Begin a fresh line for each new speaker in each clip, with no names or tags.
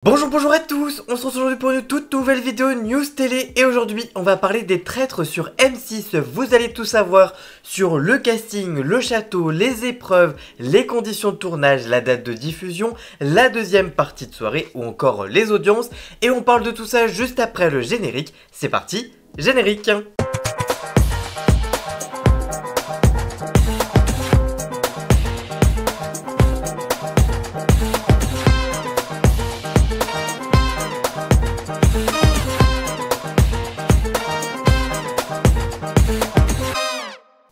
Bonjour à tous, on se retrouve aujourd'hui pour une toute nouvelle vidéo news télé et aujourd'hui on va parler des traîtres sur M6. Vous allez tout savoir sur le casting, le château, les épreuves, les conditions de tournage, la date de diffusion, la deuxième partie de soirée ou encore les audiences et on parle de tout ça juste après le générique. C'est parti, générique.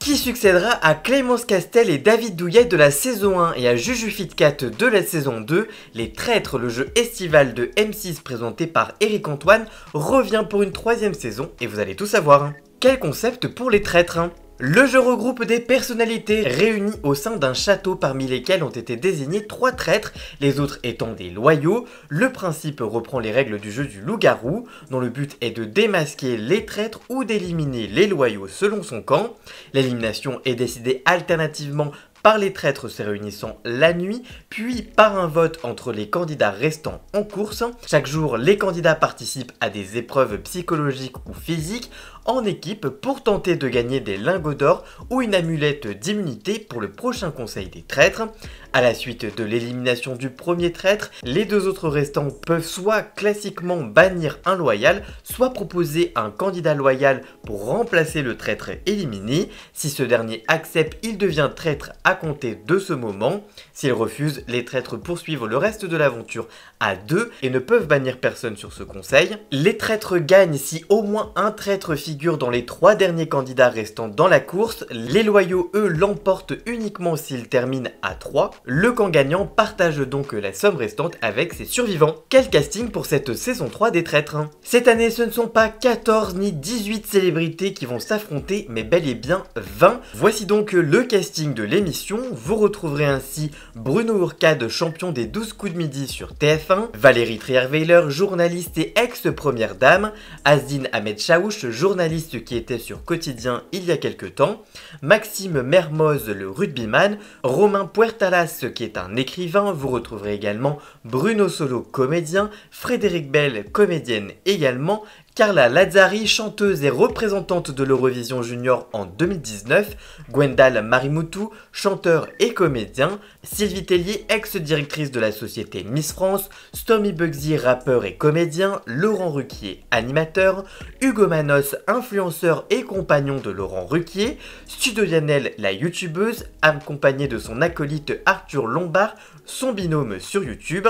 Qui succédera à Clémence Castel et David Douillet de la saison 1 et à Juju Fitcat de la saison 2, Les Traîtres, le jeu estival de M6 présenté par Éric Antoine, revient pour une troisième saison et vous allez tout savoir. Quel concept pour les traîtres? Le jeu regroupe des personnalités réunies au sein d'un château parmi lesquels ont été désignés 3 traîtres, les autres étant des loyaux. Le principe reprend les règles du jeu du loup-garou, dont le but est de démasquer les traîtres ou d'éliminer les loyaux selon son camp. L'élimination est décidée alternativement par les traîtres se réunissant la nuit, puis par un vote entre les candidats restants en course. Chaque jour, les candidats participent à des épreuves psychologiques ou physiques en équipe pour tenter de gagner des lingots d'or ou une amulette d'immunité pour le prochain conseil des traîtres. À la suite de l'élimination du premier traître, les deux autres restants peuvent soit classiquement bannir un loyal, soit proposer un candidat loyal pour remplacer le traître éliminé. Si ce dernier accepte, il devient traître à compter de ce moment. S'il refuse, les traîtres poursuivent le reste de l'aventure à 2 et ne peuvent bannir personne sur ce conseil. Les traîtres gagnent si au moins un traître figure dans les 3 derniers candidats restants dans la course. Les loyaux, eux, l'emportent uniquement s'ils terminent à 3. Le camp gagnant partage donc la somme restante avec ses survivants. Quel casting pour cette saison 3 des traîtres? Cette année, ce ne sont pas 14 ni 18 célébrités qui vont s'affronter, mais bel et bien 20. Voici donc le casting de l'émission. Vous retrouverez ainsi Bruno Urcade, champion des 12 coups de midi sur TF1, Valérie Trierweiler, journaliste et ex-première dame, Azine Ahmed Chaouch, journaliste qui était sur Quotidien il y a quelques temps, Maxime Mermoz, le rugbyman, Romain Puertalas, qui est un écrivain. Vous retrouverez également Bruno Solo, comédien, Frédéric Bell, comédienne également, Carla Lazzari, chanteuse et représentante de l'Eurovision Junior en 2019, Gwendal Marimoutou, chanteur et comédien, Sylvie Tellier, ex-directrice de la société Miss France, Stormy Bugsy, rappeur et comédien, Laurent Ruquier, animateur, Hugo Manos, influenceur et compagnon de Laurent Ruquier, Studio Lionel, la youtubeuse, accompagnée de son acolyte Arthur Lombard, son binôme sur YouTube,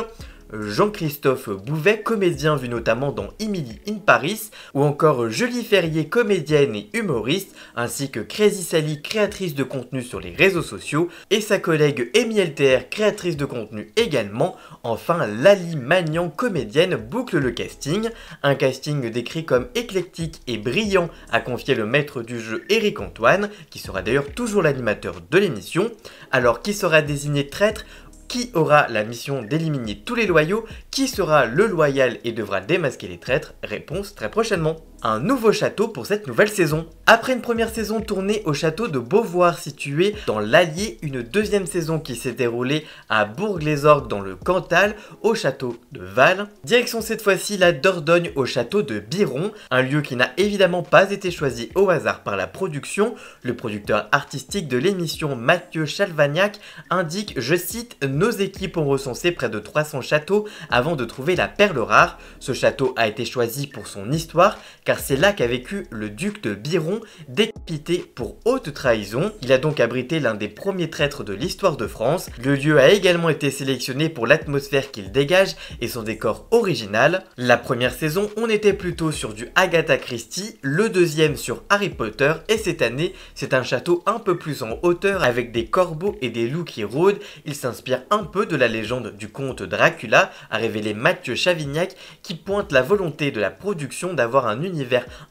Jean-Christophe Bouvet, comédien vu notamment dans Emily in Paris, ou encore Julie Ferrier, comédienne et humoriste, ainsi que Crazy Sally, créatrice de contenu sur les réseaux sociaux, et sa collègue Amy LTR, créatrice de contenu également. Enfin, Lali Magnan, comédienne, boucle le casting. Un casting décrit comme éclectique et brillant, a confié le maître du jeu Éric Antoine, qui sera d'ailleurs toujours l'animateur de l'émission. Alors, qui sera désigné traître ? Qui aura la mission d'éliminer tous les loyaux? Qui sera le loyal et devra démasquer les traîtres? Réponse très prochainement. Un nouveau château pour cette nouvelle saison. Après une première saison tournée au château de Beauvoir situé dans l'Allier, une deuxième saison qui s'est déroulée à Bourg-les-Orgues dans le Cantal, au château de Val. Direction cette fois-ci la Dordogne au château de Biron, un lieu qui n'a évidemment pas été choisi au hasard par la production. Le producteur artistique de l'émission, Mathieu Chalvagnac, indique, je cite, « Nos équipes ont recensé près de 300 châteaux avant de trouver la perle rare. Ce château a été choisi pour son histoire, car c'est là qu'a vécu le duc de Biron, décapité pour haute trahison. Il a donc abrité l'un des premiers traîtres de l'histoire de France. Le lieu a également été sélectionné pour l'atmosphère qu'il dégage et son décor original. La première saison, on était plutôt sur du Agatha Christie, le deuxième sur Harry Potter, et cette année, c'est un château un peu plus en hauteur avec des corbeaux et des loups qui rôdent. Il s'inspire un peu de la légende du comte Dracula, a révélé Mathieu Chavignac, qui pointe la volonté de la production d'avoir un univers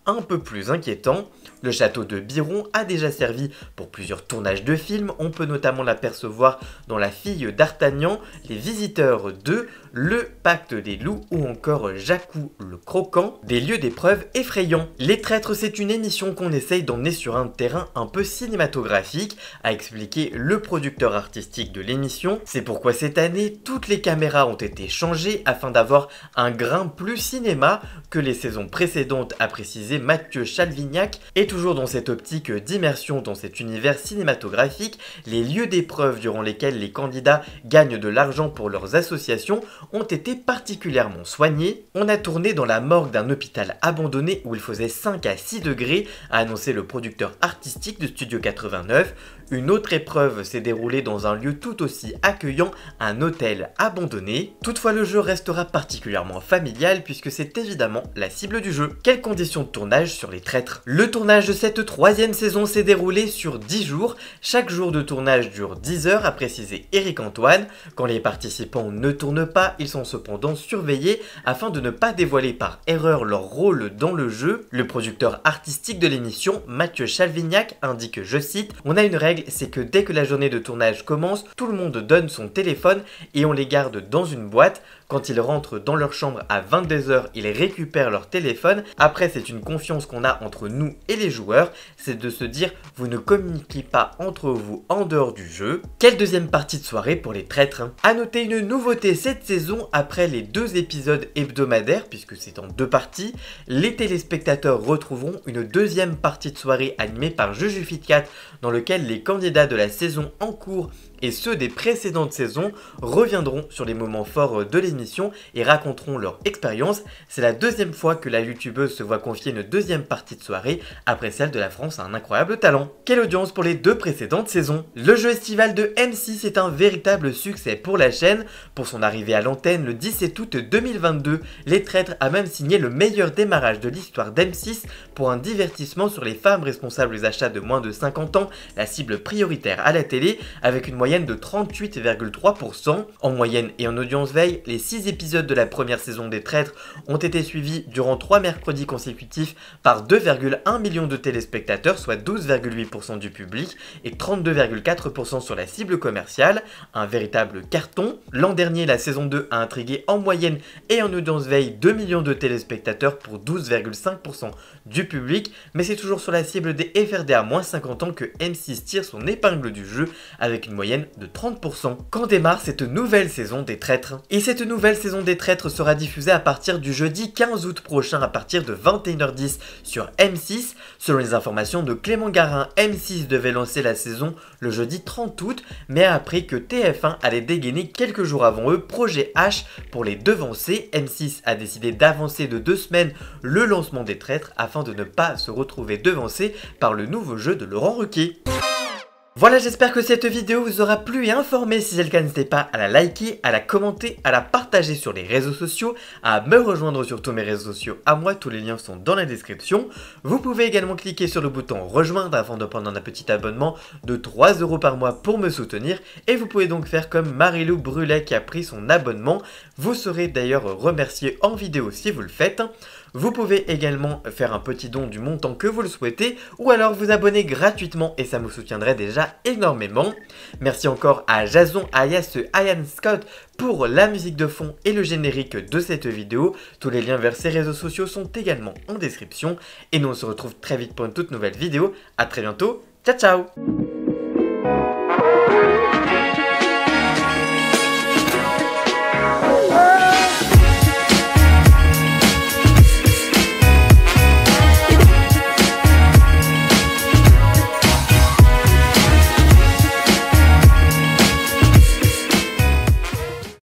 un peu plus inquiétant. Le château de Biron a déjà servi pour plusieurs tournages de films, on peut notamment l'apercevoir dans La fille d'Artagnan, Les Visiteurs 2, le pacte des loups ou encore Jacou le croquant, des lieux d'épreuve effrayants. Les Traîtres, c'est une émission qu'on essaye d'emmener sur un terrain un peu cinématographique, a expliqué le producteur artistique de l'émission. C'est pourquoi cette année, toutes les caméras ont été changées afin d'avoir un grain plus cinéma que les saisons précédentes, a précisé Mathieu Chalvignac. Et toujours dans cette optique d'immersion dans cet univers cinématographique, les lieux d'épreuve durant lesquels les candidats gagnent de l'argent pour leurs associations ont été particulièrement soignés. On a tourné dans la morgue d'un hôpital abandonné où il faisait 5 à 6 degrés, a annoncé le producteur artistique de Studio 89. Une autre épreuve s'est déroulée dans un lieu tout aussi accueillant, un hôtel abandonné. Toutefois, le jeu restera particulièrement familial puisque c'est évidemment la cible du jeu. Quelles conditions de tournage sur les Traîtres? Le tournage de cette troisième saison s'est déroulé sur 10 jours. Chaque jour de tournage dure 10 heures, a précisé Éric Antoine. Quand les participants ne tournent pas, ils sont cependant surveillés afin de ne pas dévoiler par erreur leur rôle dans le jeu. Le producteur artistique de l'émission, Mathieu Chalvignac, indique, je cite, « On a une règle, c'est que dès que la journée de tournage commence, tout le monde donne son téléphone et on les garde dans une boîte. Quand ils rentrent dans leur chambre à 22 h, ils récupèrent leur téléphone. Après, c'est une confiance qu'on a entre nous et les joueurs, c'est de se dire vous ne communiquez pas entre vous en dehors du jeu. » Quelle deuxième partie de soirée pour les Traîtres, hein. À noter une nouveauté cette saison, après les 2 épisodes hebdomadaires, puisque c'est en 2 parties, les téléspectateurs retrouveront une deuxième partie de soirée animée par JujuFit4 dans lequel les candidats de la saison en cours et ceux des précédentes saisons reviendront sur les moments forts de l'émission et raconteront leur expérience. C'est la deuxième fois que la youtubeuse se voit confier une deuxième partie de soirée après celle de La France a un incroyable talent. Quelle audience pour les 2 précédentes saisons? Le jeu estival de M6 est un véritable succès pour la chaîne. Pour son arrivée à l'antenne le 17 août 2022, Les Traîtres a même signé le meilleur démarrage de l'histoire d'M6 pour un divertissement sur les femmes responsables des achats de moins de 50 ans, la cible prioritaire à la télé, avec une moyenne de 38,3%. En moyenne et en audience veille, les 6 épisodes de la première saison des Traîtres ont été suivis durant 3 mercredis consécutifs par 2,1 millions de téléspectateurs, soit 12,8% du public et 32,4% sur la cible commerciale. Un véritable carton. L'an dernier, la saison 2 a intrigué en moyenne et en audience veille 2 millions de téléspectateurs pour 12,5% du public, mais c'est toujours sur la cible des FRD à moins 50 ans que M6 tire son épingle du jeu avec une moyenne de 30%. Quand démarre cette nouvelle saison des Traîtres? Et cette nouvelle saison des Traîtres sera diffusée à partir du jeudi 15 août prochain à partir de 21 h 10 sur M6. Selon les informations de Clément Garin, M6 devait lancer la saison le jeudi 30 août, mais a appris que TF1 allait dégainer quelques jours avant eux Projet H pour les devancer. M6 a décidé d'avancer de 2 semaines le lancement des Traîtres afin de ne pas se retrouver devancé par le nouveau jeu de Laurent Ruquier. Voilà, j'espère que cette vidéo vous aura plu et informé. Si c'est le cas, n'hésitez pas à la liker, à la commenter, à la partager sur les réseaux sociaux, à me rejoindre sur tous mes réseaux sociaux à moi, tous les liens sont dans la description. Vous pouvez également cliquer sur le bouton rejoindre afin de prendre un petit abonnement de 3 € par mois pour me soutenir. Et vous pouvez donc faire comme Marilou Brulet qui a pris son abonnement. Vous serez d'ailleurs remercié en vidéo si vous le faites. Vous pouvez également faire un petit don du montant que vous le souhaitez ou alors vous abonner gratuitement et ça me soutiendrait déjà énormément. Merci encore à Jason, Ayas, Ian Scott pour la musique de fond et le générique de cette vidéo. Tous les liens vers ces réseaux sociaux sont également en description et nous on se retrouve très vite pour une toute nouvelle vidéo. A très bientôt, ciao ciao.